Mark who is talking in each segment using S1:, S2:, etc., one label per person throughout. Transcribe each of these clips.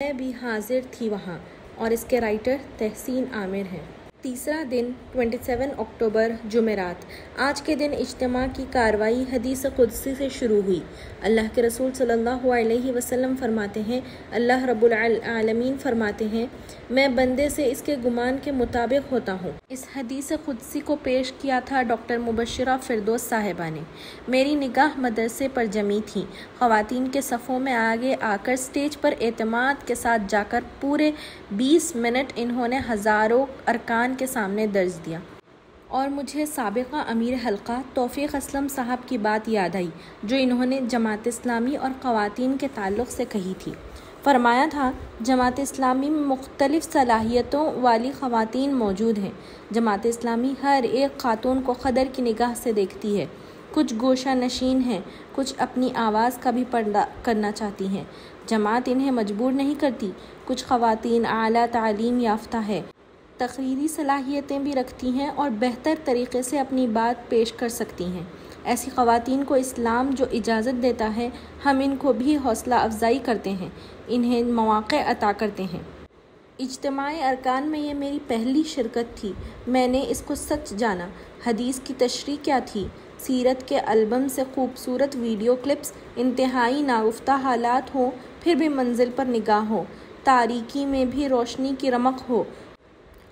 S1: میں بھی حاضر تھی وہاں، اور اس کے رائٹر تحسین عامر ہیں۔ تیسرا دن 27 اکتوبر جمعرات۔ آج کے دن اجتماع کی کارروائی حدیث قدسی سے شروع ہوئی۔ اللہ کے رسول صلی اللہ علیہ وسلم فرماتے ہیں، اللہ رب العالمین فرماتے ہیں، میں بندے سے اس کے گمان کے مطابق ہوتا ہوں۔ اس حدیث قدسی کو پیش کیا تھا ڈاکٹر مبشرہ فردوس صاحبہ نے۔ میری نگاہ مدرسے پر جمی تھی۔ خواتین کے صفوں میں آگے آ کر اسٹیج پر اعتماد کے ساتھ جا کر پورے 20 منٹ انہوں نے ہزاروں ارکان کے سامنے درج دیا۔ اور مجھے سابقہ امیر حلقہ توفیق اسلم صاحب کی بات یاد آئی جو انہوں نے جماعت اسلامی اور خواتین کے تعلق سے کہی تھی۔ فرمایا تھا، جماعت اسلامی میں مختلف صلاحیتوں والی خواتین موجود ہیں۔ جماعت اسلامی ہر ایک خاتون کو قدر کی نگاہ سے دیکھتی ہے۔ کچھ گوشہ نشین ہیں، کچھ اپنی آواز کا بھی پردہ کرنا چاہتی ہیں۔ جماعت انہیں مجبور نہیں کرتی۔ کچھ خواتین اعلیٰ تعلیم یافتہ ہیں، تقریری صلاحیتیں بھی رکھتی ہیں اور بہتر طریقے سے اپنی بات پیش کر سکتی ہیں۔ ایسی خواتین کو اسلام جو اجازت دیتا ہے، ہم ان کو بھی حوصلہ افزائی کرتے ہیں، انہیں مواقع عطا کرتے ہیں۔ اجتماع ارکان میں یہ میری پہلی شرکت تھی۔ میں نے اس کو سچ جانا۔ حدیث کی تشریح کیا تھی؟ سیرت کے البم سے خوبصورت ویڈیو کلپس، انتہائی ناگفتہ حالات ہوں پھر بھی منزل پر نگاہ ہو، تاریکی میں بھی روشنی کی رمق ہو،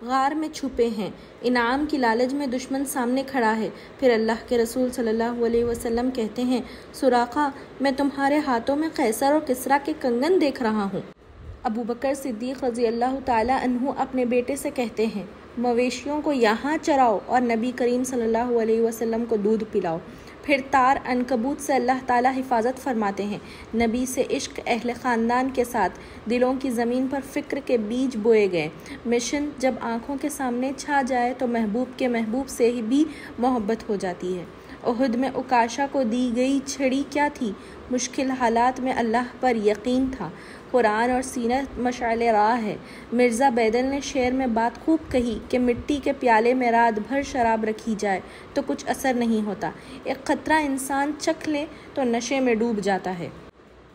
S1: غار میں چھپے ہیں، انعام کی لالچ میں دشمن سامنے کھڑا ہے، پھر اللہ کے رسول صلی اللہ علیہ وسلم کہتے ہیں، سراقہ، میں تمہارے ہاتھوں میں قیصر اور کسریٰ کے کنگن دیکھ رہا ہوں۔ ابو بکر صدیق رضی اللہ تعالیٰ عنہ اپنے بیٹے سے کہتے ہیں، مویشیوں کو یہاں چراؤ اور نبی کریم صلی اللہ علیہ وسلم کو دودھ پلاؤ۔ پھر تار عنکبوت سے اللہ تعالیٰ حفاظت فرماتے ہیں۔ نبی سے عشق اہل خاندان کے ساتھ دلوں کی زمین پر فکر کے بیج بوئے گئے۔ مشن جب آنکھوں کے سامنے چھا جائے تو محبوب کے محبوب سے بھی محبت ہو جاتی ہے۔ احد میں عکاشہ کو دی گئی چھڑی کیا تھی؟ مشکل حالات میں اللہ پر یقین تھا۔ قرآن اور سینہ مشعل راہ ہے۔ مرزا بیدل نے شعر میں بات خوب کہی کہ مٹی کے پیالے میں رات بھر شراب رکھی جائے تو کچھ اثر نہیں ہوتا، ایک قطرہ انسان چکھ لے تو نشے میں ڈوب جاتا ہے۔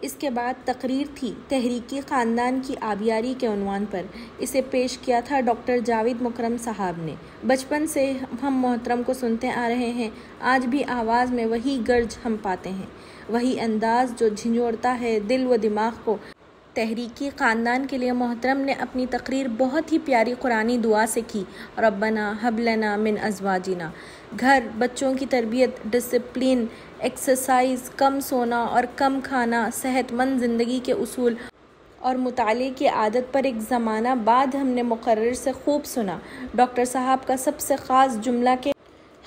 S1: اس کے بعد تقریر تھی تحریکی خاندان کی آبیاری کے عنوان پر۔ اسے پیش کیا تھا ڈاکٹر جاوید مکرم صاحب نے۔ بچپن سے ہم محترم کو سنتے آ رہے ہیں، آج بھی آواز میں وہی گرج ہم پاتے ہیں، وہی انداز جو جھنجھوڑتا ہے دل و دماغ کو۔ تحریکی خاندان کے لیے محترم نے اپنی تقریر بہت ہی پیاری قرآنی دعا سے کی، ربنا ہب لنا من ازواجنا۔ گھر، بچوں کی تربیت، ڈسپلن، ایکسرسائز، کم سونا اور کم کھانا، صحت مند زندگی کے اصول اور مطالعے کی عادت پر ایک زمانہ بعد ہم نے مقرر سے خوب سنا۔ ڈاکٹر صاحب کا سب سے خاص جملہ کہ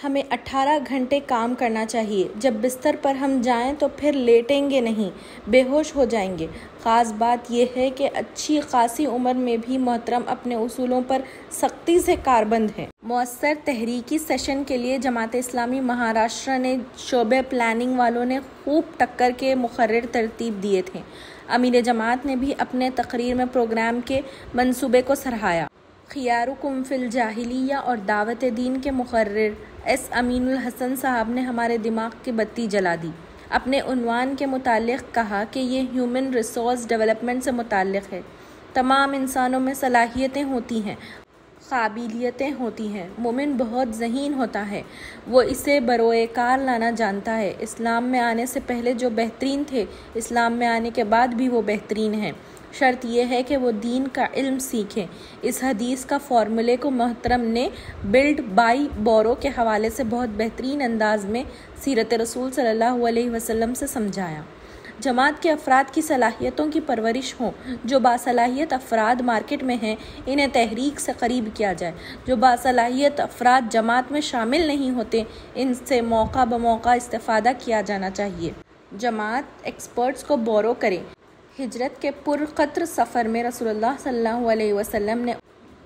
S1: ہمیں 18 گھنٹے کام کرنا چاہیے، جب بستر پر ہم جائیں تو پھر لیٹیں گے نہیں، بے ہوش ہو جائیں گے۔ خاص بات یہ ہے کہ اچھی خاصی عمر میں بھی محترم اپنے اصولوں پر سختی سے کاربند ہے۔ مؤثر تحریکی سیشن کے لیے جماعت اسلامی مہاراشٹر نے شعبہ پلاننگ والوں نے خوب ٹکر کے مقرر ترتیب دیے تھے۔ امیر جماعت نے بھی اپنے تقریر میں پروگرام کے منصوبے کو سراہا۔ خیارکم فی الجاہلیہ اور دعوت دین کے مقرر ایس امین الحسن صاحب نے ہمارے دماغ کی بتی جلا دی۔ اپنے عنوان کے متعلق کہا کہ یہ ہیومن ریسورس ڈیولپمنٹ سے متعلق ہے۔ تمام انسانوں میں صلاحیتیں ہوتی ہیں، قابلیتیں ہوتی ہیں، مومن بہت ذہین ہوتا ہے، وہ اسے بروئے کار لانا جانتا ہے۔ اسلام میں آنے سے پہلے جو بہترین تھے، اسلام میں آنے کے بعد بھی وہ بہترین ہیں۔ شرط یہ ہے کہ وہ دین کا علم سیکھیں۔ اس حدیث کا فارمولے کو محترم نے بلڈ بائی بورو کے حوالے سے بہت بہترین انداز میں سیرت رسول صلی اللہ علیہ وسلم سے سمجھایا۔ جماعت کے افراد کی صلاحیتوں کی پرورش ہو۔ جو باصلاحیت افراد مارکیٹ میں ہیں، انہیں تحریک سے قریب کیا جائے۔ جو باصلاحیت افراد جماعت میں شامل نہیں ہوتے، ان سے موقع بموقع استفادہ کیا جانا چاہیے۔ جماعت ایکسپرٹس کو بورو کرے۔ ہجرت کے پرخطر سفر میں رسول اللہ صلی اللہ علیہ وسلم نے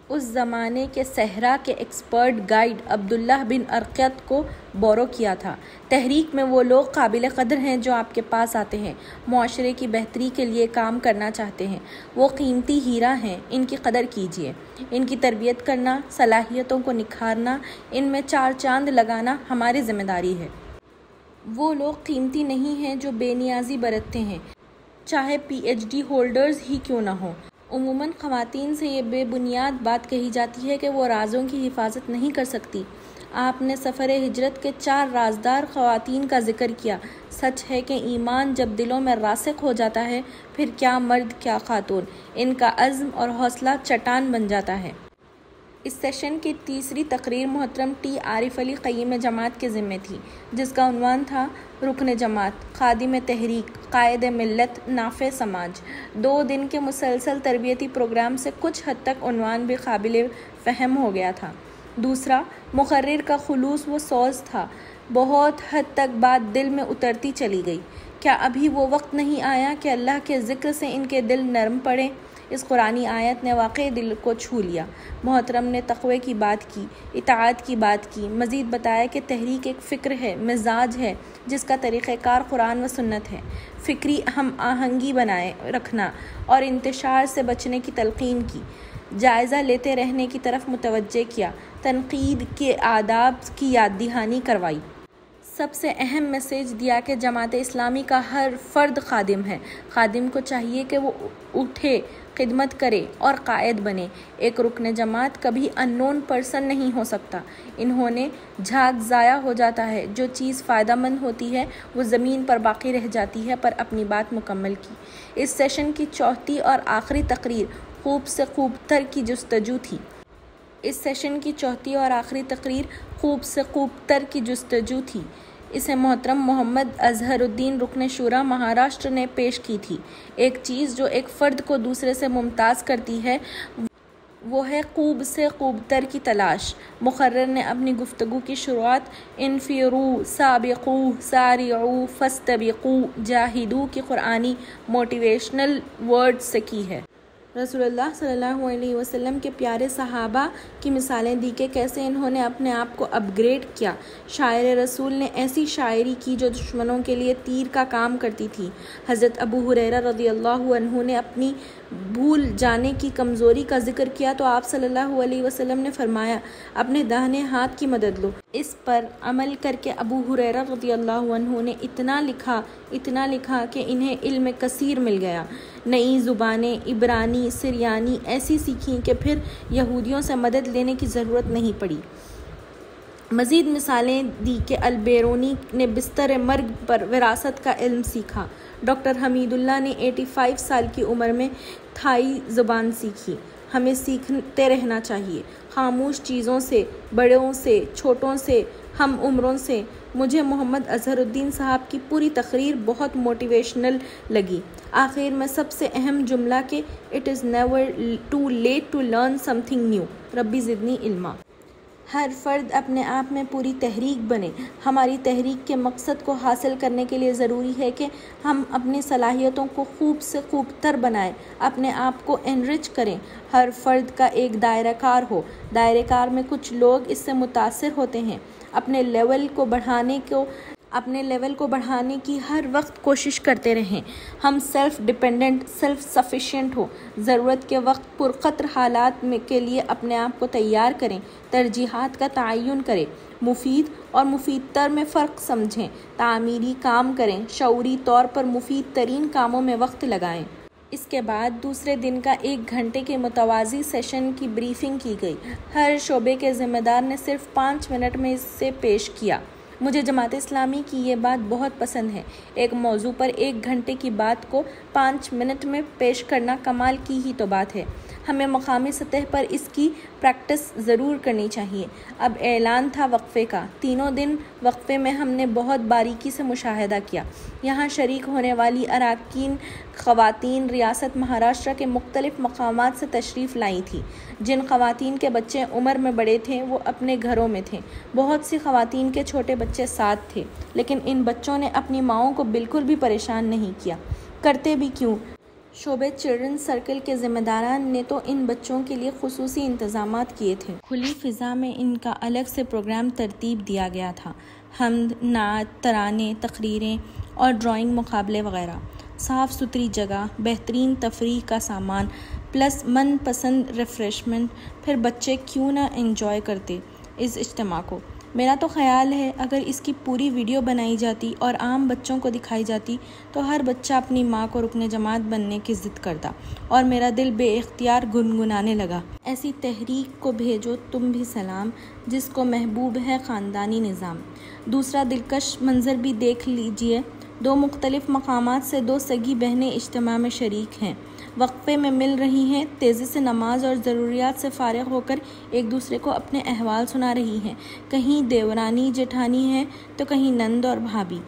S1: اس زمانے کے صحرا کے ایکسپرٹ گائیڈ عبداللہ بن ارقط کو بورو کیا تھا۔ تحریک میں وہ لوگ قابل قدر ہیں جو آپ کے پاس آتے ہیں، معاشرے کی بہتری کے لیے کام کرنا چاہتے ہیں۔ وہ قیمتی ہیرا ہیں، ان کی قدر کیجیے۔ ان کی تربیت کرنا، صلاحیتوں کو نکھارنا، ان میں چار چاند لگانا ہماری ذمہ داری ہے۔ وہ لوگ قیمتی نہیں ہیں جو بے نیازی برتتے ہیں، چاہے PhD ہولڈرز ہی کیوں نہ ہوں۔ عموماً خواتین سے یہ بے بنیاد بات کہی جاتی ہے کہ وہ رازوں کی حفاظت نہیں کر سکتی۔ آپ نے سفر ہجرت کے 4 رازدار خواتین کا ذکر کیا۔ سچ ہے کہ ایمان جب دلوں میں راسخ ہو جاتا ہے، پھر کیا مرد کیا خاتون، ان کا عزم اور حوصلہ چٹان بن جاتا ہے۔ اس سیشن کی تیسری تقریر محترم T عارف علی قیم جماعت کے ذمے تھی، جس کا عنوان تھا رکن جماعت، خادم تحریک، قائد ملت، نافع سماج۔ 2 دن کے مسلسل تربیتی پروگرام سے کچھ حد تک عنوان بھی قابل فہم ہو گیا تھا۔ دوسرا، مقرر کا خلوص و سوز تھا، بہت حد تک بات دل میں اترتی چلی گئی۔ کیا ابھی وہ وقت نہیں آیا کہ اللہ کے ذکر سے ان کے دل نرم پڑیں؟ اس قرآنی آیت نے واقعی دل کو چھو لیا۔ محترم نے تقوی کی بات کی، اطاعت کی بات کی، مزید بتایا کہ تحریک ایک فکر ہے، مزاج ہے، جس کا طریقہ کار قرآن و سنت ہے۔ فکری ہم آہنگی بنائے رکھنا اور انتشار سے بچنے کی تلقین کی، جائزہ لیتے رہنے کی طرف متوجہ کیا، تنقید کے آداب کی یاد دہانی کروائی۔ سب سے اہم میسیج دیا کہ جماعت اسلامی کا ہر فرد خادم ہے۔ خادم کو چاہیے کہ وہ اٹھے، خدمت کرے اور قائد بنے۔ ایک رکن جماعت کبھی اننون پرسن نہیں ہو سکتا۔ انہوں نے جھاگ ضائع ہو جاتا ہے، جو چیز فائدہ مند ہوتی ہے وہ زمین پر باقی رہ جاتی ہے، پر اپنی بات مکمل کی۔ اس سیشن کی چوتھی اور آخری تقریر خوب سے خوب تر کی جستجو تھی۔ اسے محترم محمد اظہر الدین رکن شورا مہاراشٹر نے پیش کی تھی۔ ایک چیز جو ایک فرد کو دوسرے سے ممتاز کرتی ہے وہ ہے خوب سے خوب تر کی تلاش۔ مقرر نے اپنی گفتگو کی شروعات انفروا سابقوا سارعوا فاستبقوا جاہدوا کی قرآنی موٹیویشنل ورڈ سے کی ہے۔ رسول اللہ صلی اللہ علیہ وسلم کے پیارے صحابہ کی مثالیں دی کہ کیسے انہوں نے اپنے آپ کو اپ گریڈ کیا۔ شاعر رسول نے ایسی شاعری کی جو دشمنوں کے لیے تیر کا کام کرتی تھی۔ حضرت ابو ہریرہ رضی اللہ عنہ نے اپنی بھول جانے کی کمزوری کا ذکر کیا تو آپ صلی اللہ علیہ وسلم نے فرمایا، اپنے داہنے ہاتھ کی مدد لو۔ اس پر عمل کر کے ابو ہریرہ رضی اللہ عنہ نے اتنا لکھا کہ انہیں علم کثیر مل گیا، نئی زبانیں عبرانی، سریانی ایسی سیکھیں کہ پھر یہودیوں سے مدد لینے کی ضرورت نہیں پڑی۔ مزید مثالیں دی کہ البیرونی نے بستر مرگ پر وراثت کا علم سیکھا۔ ڈاکٹر حمید اللہ نے 85 سال کی عمر میں تھائی زبان سیکھی۔ ہمیں سیکھتے رہنا چاہیے، خاموش چیزوں سے، بڑوں سے، چھوٹوں سے، ہم عمروں سے۔ مجھے محمد اظہر الدین صاحب کی پوری تقریر بہت موٹیویشنل لگی۔ آخر میں سب سے اہم جملہ کہ it is never too late to learn something new, ربی زدنی علما۔ ہر فرد اپنے آپ میں پوری تحریک بنے۔ ہماری تحریک کے مقصد کو حاصل کرنے کے لیے ضروری ہے کہ ہم اپنی صلاحیتوں کو خوب سے خوب تر بنائیں، اپنے آپ کو انرچ کریں۔ ہر فرد کا ایک دائرہ کار ہو، دائرہ کار میں کچھ لوگ اس سے متاثر ہوتے ہیں۔ اپنے لیول کو بڑھانے کی ہر وقت کوشش کرتے رہیں۔ ہم سیلف ڈیپینڈنٹ، سیلف سفیشینٹ ہو۔ ضرورت کے وقت پرخطر حالات کے لیے اپنے آپ کو تیار کریں۔ ترجیحات کا تعین کریں، مفید اور مفید تر میں فرق سمجھیں۔ تعمیری کام کریں، شعوری طور پر مفید ترین کاموں میں وقت لگائیں۔ اس کے بعد دوسرے دن کا 1 گھنٹے کے متوازی سیشن کی بریفنگ کی گئی۔ ہر شعبے کے ذمہ دار نے صرف 5 منٹ میں اسے پیش کیا۔ مجھے جماعت اسلامی کی یہ بات بہت پسند ہے۔ ایک موضوع پر 1 گھنٹے کی بات کو 5 منٹ میں پیش کرنا کمال کی ہی تو بات ہے۔ ہمیں مقامی سطح پر اس کی پریکٹس ضرور کرنی چاہیے۔ اب اعلان تھا وقفے کا۔ 3 دن وقفے میں ہم نے بہت باریکی سے مشاہدہ کیا۔ یہاں شریک ہونے والی اراکین خواتین ریاست مہاراشٹر کے مختلف مقامات سے تشریف لائی تھیں۔ جن خواتین کے بچے عمر میں بڑے تھے وہ اپنے گھروں میں تھے۔ بہت سی خواتین کے چھوٹے بچے ساتھ تھے، لیکن ان بچوں نے اپنی ماؤں کو بالکل بھی پریشان نہیں کیا۔ کرتے بھی کیوں؟ شعبے چلڈرن سرکل کے ذمہ داران نے تو ان بچوں کے لیے خصوصی انتظامات کیے تھے۔ کھلی فضا میں ان کا الگ سے پروگرام ترتیب دیا گیا تھا۔ حمد، نعت، ترانے، تقریریں اور ڈرائنگ مقابلے وغیرہ۔ صاف ستھری جگہ، بہترین تفریح کا سامان، پلس من پسند ریفریشمنٹ۔ پھر بچے کیوں نہ انجوائے کرتے اس اجتماع کو۔ میرا تو خیال ہے اگر اس کی پوری ویڈیو بنائی جاتی اور عام بچوں کو دکھائی جاتی تو ہر بچہ اپنی ماں کو رکن جماعت بننے کی ضد کرتا، اور میرا دل بے اختیار گنگنانے لگا۔ ایسی تحریک کو بھیجو تم بھی سلام، جس کو محبوب ہے خاندانی نظام۔ دوسرا دلکش منظر بھی دیکھ لیجئے، 2 مختلف مقامات سے 2 سگی بہنیں اجتماع میں شریک ہیں، وقفے میں مل رہی ہیں، تیزی سے نماز اور ضروریات سے فارغ ہو کر ایک دوسرے کو اپنے احوال سنا رہی ہیں، کہیں دیورانی جیٹھانی ہے تو کہیں نند اور بھابھی۔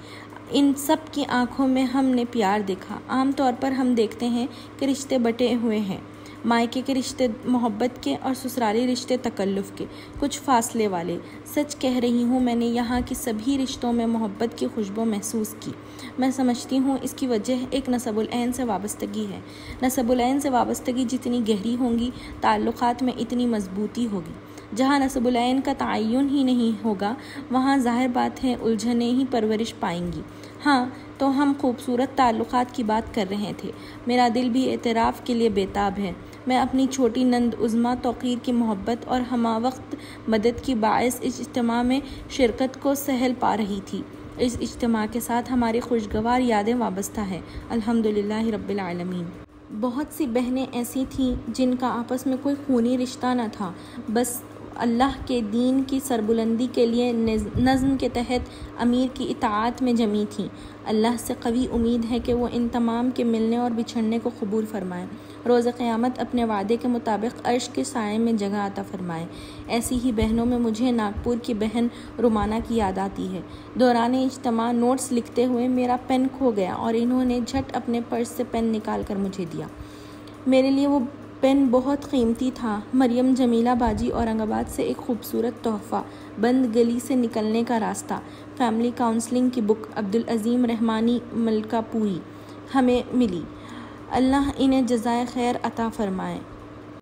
S1: ان سب کی آنکھوں میں ہم نے پیار دیکھا۔ عام طور پر ہم دیکھتے ہیں کہ رشتے بٹے ہوئے ہیں، مائکے کے رشتے محبت کے اور سسرالی رشتے تکلف کے، کچھ فاصلے والے۔ سچ کہہ رہی ہوں، میں نے یہاں کی سبھی رشتوں میں محبت کی خوشبو محسوس کی۔ میں سمجھتی ہوں اس کی وجہ ایک نسب العین سے وابستگی ہے۔ نسب العین سے وابستگی جتنی گہری ہوگی، تعلقات میں اتنی مضبوطی ہوگی۔ جہاں نسب العین کا تعین ہی نہیں ہوگا، وہاں ظاہر بات ہے الجھنیں ہی پرورش پائیں گی۔ ہاں تو ہم خوبصورت تعلقات کی بات کر رہے تھے۔ میرا دل بھی اعتراف کے لیے بیتاب ہے۔ میں اپنی چھوٹی نند عظمیٰ توقیر کی محبت اور ہمہ وقت مدد کی باعث اس اجتماع میں شرکت کو سہل پا رہی تھی۔ اس اجتماع کے ساتھ ہماری خوشگوار یادیں وابستہ ہیں، الحمدللہ رب العالمین۔ بہت سی بہنیں ایسی تھیں جن کا آپس میں کوئی خونی رشتہ نہ تھا، بس اللہ کے دین کی سربلندی کے لیے نظم کے تحت امیر کی اطاعت میں جمی تھیں۔ اللہ سے قوی امید ہے کہ وہ ان تمام کے ملنے اور بچھڑنے کو قبول فرمائے، روز قیامت اپنے وعدے کے مطابق عرش کے سائے میں جگہ عطا فرمائے۔ ایسی ہی بہنوں میں مجھے ناگپور کی بہن رومانہ کی یاد آتی ہے۔ دوران اجتماع نوٹس لکھتے ہوئے میرا پین کھو گیا اور انہوں نے جھٹ اپنے پرس سے پین نکال کر مجھے دیا۔ میرے لیے وہ پین بہت قیمتی تھا۔ مریم جمیلہ باجی اورنگ آباد سے ایک خوبصورت تحفہ، بند گلی سے نکلنے کا راستہ، فیملی کاؤنسلنگ کی بک، عبدالعظیم رحمانی ملکہ پوری ہمیں ملی۔ اللہ انہیں جزائے خیر عطا فرمائے۔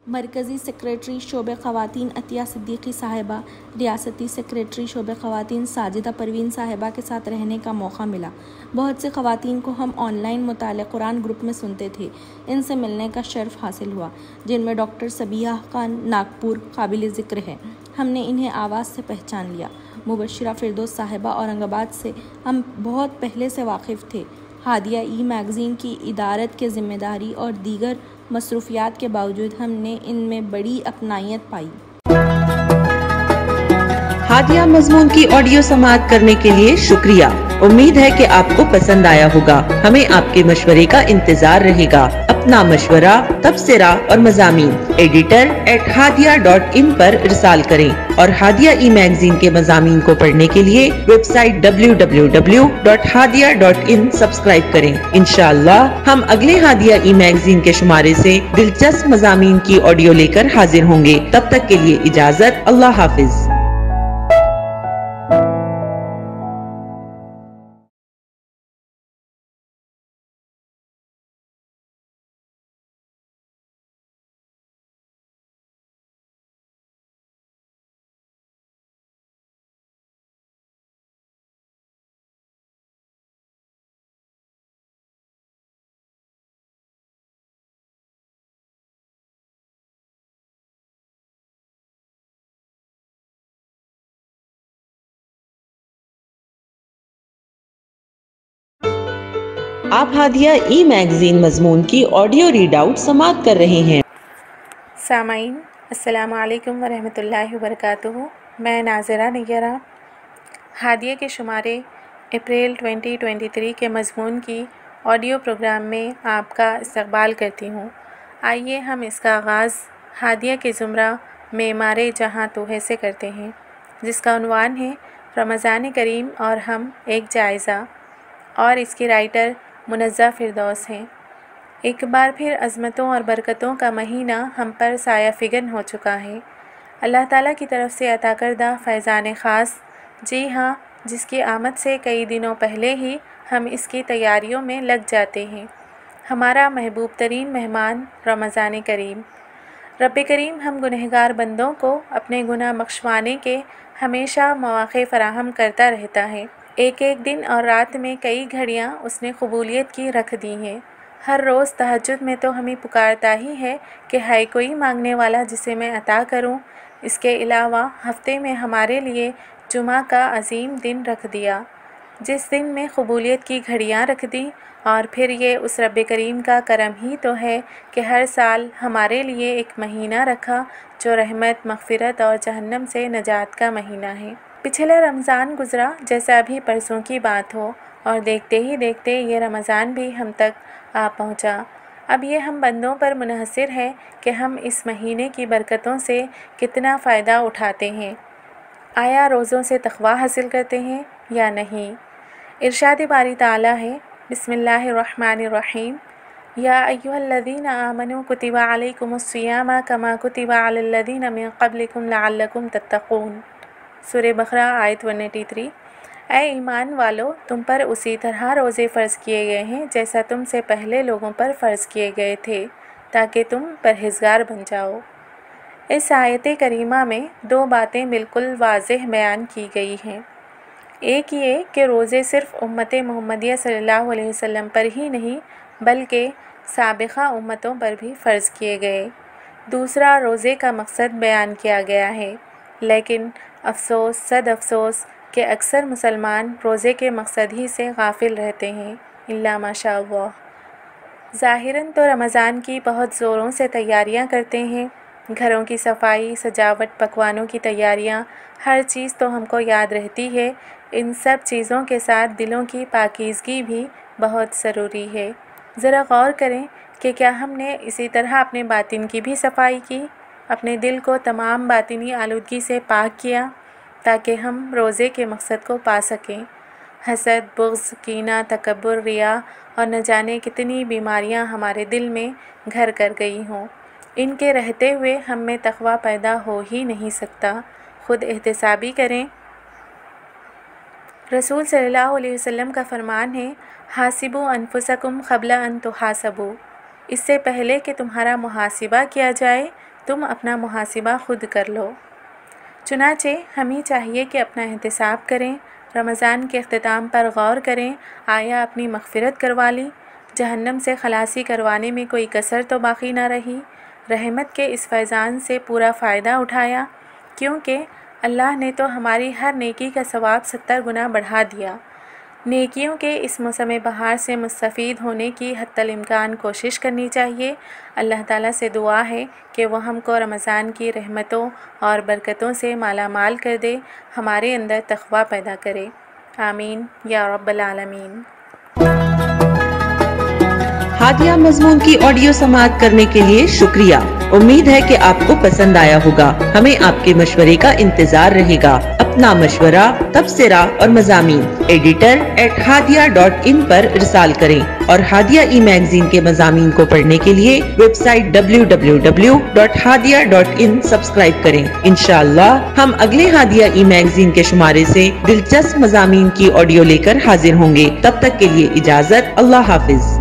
S1: مرکزی سیکریٹری شعبہ خواتین عطیہ صدیقی صاحبہ، ریاستی سیکریٹری شعبہ خواتین ساجدہ پروین صاحبہ کے ساتھ رہنے کا موقع ملا۔ بہت سے خواتین کو ہم آن لائن مطالعہ قرآن گروپ میں سنتے تھے، ان سے ملنے کا شرف حاصل ہوا، جن میں ڈاکٹر صبیحہ خان ناگپور قابل ذکر ہے۔ ہم نے انہیں آواز سے پہچان لیا۔ مبشرہ فردوس صاحبہ اورنگ آباد سے ہم بہت پہلے سے واقف تھے۔ ہادیہ ای میگزین کی ادارت کے ذمہ داری اور دیگر مصروفیات کے باوجود ہم نے ان میں بڑی اپنائیت پائی۔
S2: ہادیہ مضمون کی آڈیو سماعت کرنے کے لیے شکریہ۔ امید ہے کہ آپ کو پسند آیا ہوگا۔ ہمیں آپ کے مشورے کا انتظار رہے گا۔ اپنا مشورہ، تبصرہ اور مضامین editor@hadia.in پر ارسال کریں اور ہادیہ ای میگزین کے مضامین کو پڑھنے کے لیے ویب سائٹ www.hadia.in سبسکرائب کریں۔ انشاءاللہ ہم اگلے ہادیہ ای میگزین کے شمارے سے دلچسپ مضامین کی آڈیو لے کر حاضر ہوں گے۔ تب تک کے لیے اجازت، اللہ حافظ۔ آپ ہادیہ ای میگزین مضمون کی آڈیو ریڈ آؤٹ سماعت کر رہے ہیں۔
S3: سامعین السلام علیکم ورحمۃ اللہ وبرکاتہ۔ میں ناظرہ نیرہ ہادیہ کے شمارے اپریل 2023 کے مضمون کی آڈیو پروگرام میں آپ کا استقبال کرتی ہوں۔ آئیے ہم اس کا آغاز ہادیہ کے زمرہ معمار جہاں توحے سے کرتے ہیں، جس کا عنوان ہے رمضان کریم اور ہم ایک جائزہ، اور اس کی رائٹر منزہ فردوس ہیں۔ ایک بار پھر عظمتوں اور برکتوں کا مہینہ ہم پر سایہ فگن ہو چکا ہے۔ اللہ تعالیٰ کی طرف سے عطا کردہ فیضان خاص، جی ہاں، جس کی آمد سے کئی دنوں پہلے ہی ہم اس کی تیاریوں میں لگ جاتے ہیں۔ ہمارا محبوب ترین مہمان رمضان کریم۔ رب کریم ہم گنہگار بندوں کو اپنے گناہ بخشوانے کے ہمیشہ مواقع فراہم کرتا رہتا ہے۔ ایک ایک دن اور رات میں کئی گھڑیاں اس نے قبولیت کی رکھ دی ہیں۔ ہر روز تہجد میں تو ہمیں پکارتا ہی ہے کہ ہے کوئی مانگنے والا جسے میں عطا کروں۔ اس کے علاوہ ہفتے میں ہمارے لیے جمعہ کا عظیم دن رکھ دیا، جس دن میں قبولیت کی گھڑیاں رکھ دیں، اور پھر یہ اس رب کریم کا کرم ہی تو ہے کہ ہر سال ہمارے لیے ایک مہینہ رکھا جو رحمت، مغفرت اور جہنم سے نجات کا مہینہ ہے۔ پچھلا رمضان گزرا جیسا ابھی پرسوں کی بات ہو، اور دیکھتے ہی دیکھتے یہ رمضان بھی ہم تک آ پہنچا۔ اب یہ ہم بندوں پر منحصر ہے کہ ہم اس مہینے کی برکتوں سے کتنا فائدہ اٹھاتے ہیں۔ آیا روزوں سے تقویٰ حاصل کرتے ہیں یا نہیں؟ ارشاد باری تعالیٰ ہے، بسم اللہ الرحمن الرحیم، یا ایھا الذین آمنوا کتب علیکم الصیام کما کتب علی الذین من قبلکم لعلکم تتقون۔ سورہ بقرہ آیت 183۔ اے ایمان والو، تم پر اسی طرح روزے فرض کیے گئے ہیں جیسا تم سے پہلے لوگوں پر فرض کیے گئے تھے، تاکہ تم پرہیزگار بن جاؤ۔ اس آیت کریمہ میں دو باتیں بالکل واضح بیان کی گئی ہیں۔ ایک یہ کہ روزے صرف امت محمدیہ صلی اللہ علیہ وسلم پر ہی نہیں بلکہ سابقہ امتوں پر بھی فرض کیے گئے۔ دوسرا، روزے کا مقصد بیان کیا گیا ہے، لیکن افسوس، صد افسوس کہ اکثر مسلمان روزے کے مقصد ہی سے غافل رہتے ہیں، الا ماشاء اللہ۔ ظاہراً تو رمضان کی بہت زوروں سے تیاریاں کرتے ہیں، گھروں کی صفائی، سجاوٹ، پکوانوں کی تیاریاں، ہر چیز تو ہم کو یاد رہتی ہے۔ ان سب چیزوں کے ساتھ دلوں کی پاکیزگی بھی بہت ضروری ہے۔ ذرا غور کریں کہ کیا ہم نے اسی طرح اپنے باطن کی بھی صفائی کی، اپنے دل کو تمام باطنی آلودگی سے پاک کیا تاکہ ہم روزے کے مقصد کو پا سکیں۔ حسد، بغض، کینہ، تکبر، ریا اور نہ جانے کتنی بیماریاں ہمارے دل میں گھر کر گئی ہوں، ان کے رہتے ہوئے ہم میں تقویٰ پیدا ہو ہی نہیں سکتا۔ خود احتسابی کریں۔ رسول صلی اللہ علیہ وسلم کا فرمان ہے، حاسبوا انفسکم قبل ان تحاسبوا، اس سے پہلے کہ تمہارا محاسبہ کیا جائے تم اپنا محاسبہ خود کر لو۔ چنانچہ ہمیں چاہیے کہ اپنا احتساب کریں، رمضان کے اختتام پر غور کریں، آیا اپنی مغفرت کروا لی، جہنم سے خلاصی کروانے میں کوئی کسر تو باقی نہ رہی، رحمت کے اس فیضان سے پورا فائدہ اٹھایا، کیونکہ اللہ نے تو ہماری ہر نیکی کا ثواب 70 گنا بڑھا دیا۔ نیکیوں کے اس موسم بہار سے مستفید ہونے کی حتی الامکان کوشش کرنی چاہیے۔ اللہ تعالیٰ سے دعا ہے کہ وہ ہم کو رمضان کی رحمتوں اور برکتوں سے مالا مال کر دے، ہمارے اندر تقویٰ پیدا کرے۔ آمین یا رب العالمین۔
S2: ہادیہ مضمون کی آڈیو سماعت کرنے کے لیے شکریہ۔ امید ہے کہ آپ کو پسند آیا ہوگا۔ ہمیں آپ کے مشورے کا انتظار رہے گا۔ اپنا مشورہ، تبصرہ اور مضامین editor@hadia.in پر ارسال کریں، اور ہادیہ ای میگزین کے مضامین کو پڑھنے کے لیے ویب سائٹ www.hadia.in سبسکرائب کریں۔ انشاءاللہ ہم اگلے ہادیہ ای میگزین کے شمارے سے دلچسپ مضامین کی آڈیو لے کر حاضر ہوں گے۔ تب تک کے لیے اجازت، اللہ حافظ۔